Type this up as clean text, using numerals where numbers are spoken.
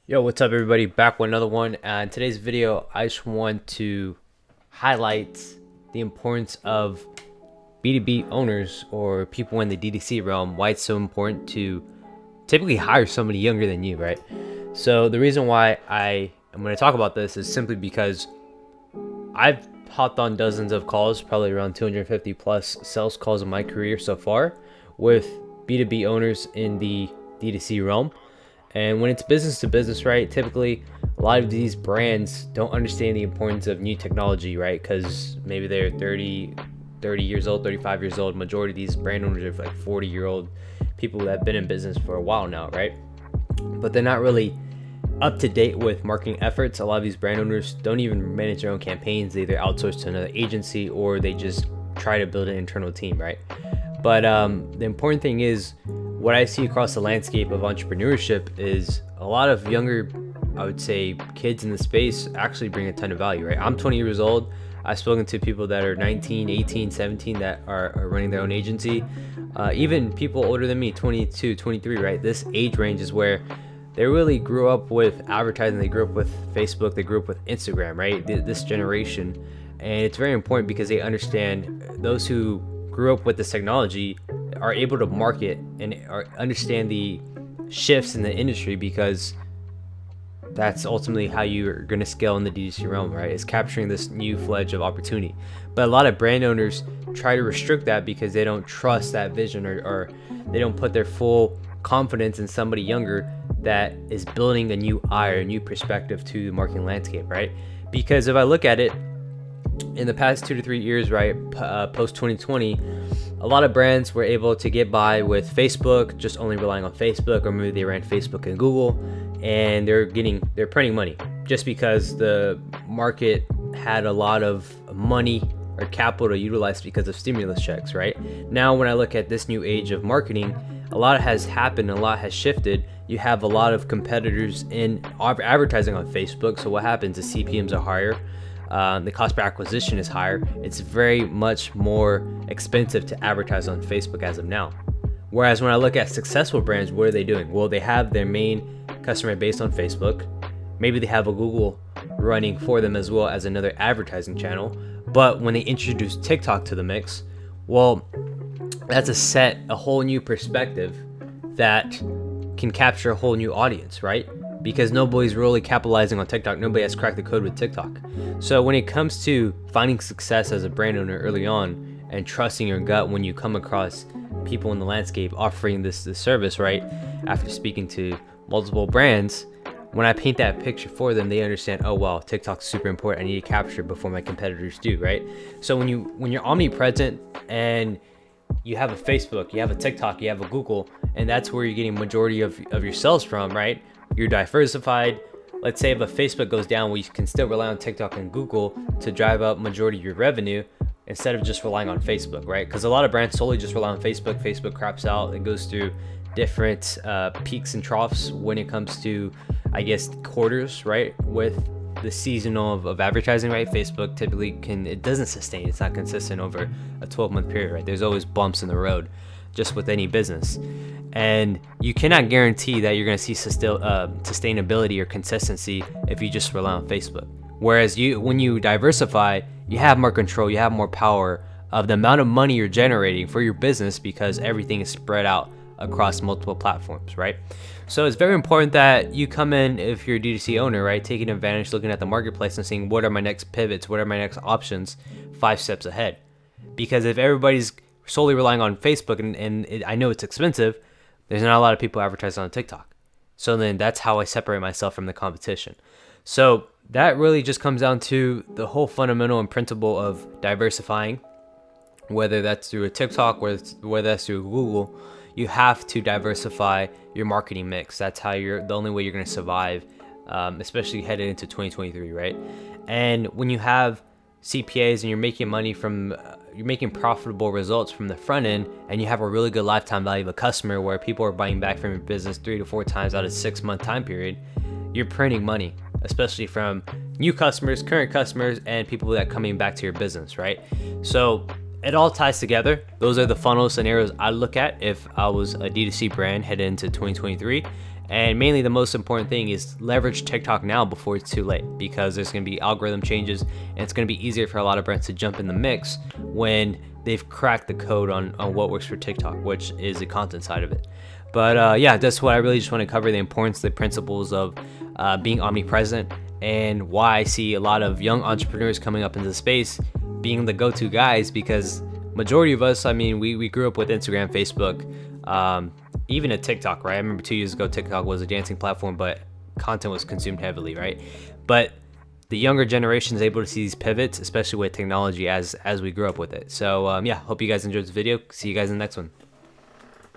Yo, what's up everybody? Back with another one. In today's video, I just want to highlight the importance of B2B owners or people in the DTC realm, why it's so important to typically hire somebody younger than you, right? So the reason why I am going to talk about this is simply because I've hopped on dozens of calls, probably around 250 plus sales calls in my career so far with B2B owners in the DTC realm. And when it's business to business, right, typically a lot of these brands don't understand the importance of new technology, right? Because maybe they're 30 years old, 35 years old. Majority of these brand owners are like 40-year-old people that have been in business for a while now, right? But they're not really up to date with marketing efforts. A lot of these brand owners don't even manage their own campaigns. They either outsource to another agency or they just try to build an internal team, right? But the important thing is, what I see across the landscape of entrepreneurship is a lot of younger, I would say, kids in the space actually bring a ton of value, right? I'm 20 years old. I've spoken to people that are 19, 18, 17 that are running their own agency. Even people older than me, 22, 23, right? This age range is where they really grew up with advertising. They grew up with Facebook. They grew up with Instagram, right? This generation. And it's very important because they understand, those who grew up with this technology are able to market and understand the shifts in the industry, because that's ultimately how you're going to scale in the DTC realm, right? Is capturing this new fledge of opportunity. But a lot of brand owners try to restrict that because they don't trust that vision, or they don't put their full confidence in somebody younger that is building a new eye or a new perspective to the marketing landscape, right? Because if I look at it, in the past 2 to 3 years, right, post 2020, a lot of brands were able to get by with Facebook, just only relying on Facebook, or maybe they ran Facebook and Google, and they're printing money just because the market had a lot of money or capital to utilize because of stimulus checks, right? Now, when I look at this new age of marketing, a lot has happened, a lot has shifted. You have a lot of competitors in advertising on Facebook. So what happens is CPMs are higher. The cost per acquisition is higher. It's very much more expensive to advertise on Facebook as of now. Whereas when I look at successful brands, what are they doing? Well, they have their main customer base on Facebook. Maybe they have a Google running for them as well as another advertising channel. But when they introduce TikTok to the mix, well, that's a whole new perspective that can capture a whole new audience, right? Because nobody's really capitalizing on TikTok. Nobody has cracked the code with TikTok. So when it comes to finding success as a brand owner early on and trusting your gut when you come across people in the landscape offering this service, right? After speaking to multiple brands, when I paint that picture for them, they understand, oh wow, TikTok's super important. I need to capture it before my competitors do, right? So when you're omnipresent and you have a Facebook, you have a TikTok, you have a Google, and that's where you're getting majority of your sales from, right? You're diversified. Let's say if a Facebook goes down, we can still rely on TikTok and Google to drive up majority of your revenue instead of just relying on Facebook, right? Because a lot of brands solely just rely on Facebook. Facebook craps out. It goes through different peaks and troughs when it comes to, I guess, quarters, right? With the seasonal of advertising, right? Facebook typically it doesn't sustain. It's not consistent over a 12-month period, right? There's always bumps in the road, just with any business. And you cannot guarantee that you're going to see sustainability or consistency if you just rely on Facebook. Whereas when you diversify, you have more control, you have more power of the amount of money you're generating for your business, because everything is spread out across multiple platforms, right? So it's very important that you come in, if you're a D2C owner, right, taking advantage, looking at the marketplace and saying, what are my next pivots? What are my next options 5 steps ahead? Because if everybody's solely relying on Facebook, and I know it's expensive, there's not a lot of people advertising on TikTok. So then that's how I separate myself from the competition. So that really just comes down to the whole fundamental and principle of diversifying, whether that's through a TikTok, whether that's through Google. You have to diversify your marketing mix. That's how the only way you're going to survive, especially headed into 2023, right? And when you have CPAs and you're making money you're making profitable results from the front end, and you have a really good lifetime value of a customer where people are buying back from your business 3 to 4 times out of 6-month time period, you're printing money, especially from new customers, current customers, and people that are coming back to your business, right? So it all ties together. Those are the funnel scenarios I look at if I was a D2C brand headed into 2023. And mainly the most important thing is leverage TikTok now before it's too late, because there's going to be algorithm changes and it's going to be easier for a lot of brands to jump in the mix when they've cracked the code on what works for TikTok, which is the content side of it. But yeah, that's what I really just want to cover, the importance, the principles of being omnipresent, and why I see a lot of young entrepreneurs coming up into the space being the go-to guys, because majority of us, I mean, we grew up with Instagram, Facebook, even a TikTok, right? I remember 2 years ago, TikTok was a dancing platform, but content was consumed heavily, right? But the younger generation is able to see these pivots, especially with technology, as we grew up with it. So yeah, hope you guys enjoyed this video. See you guys in the next one.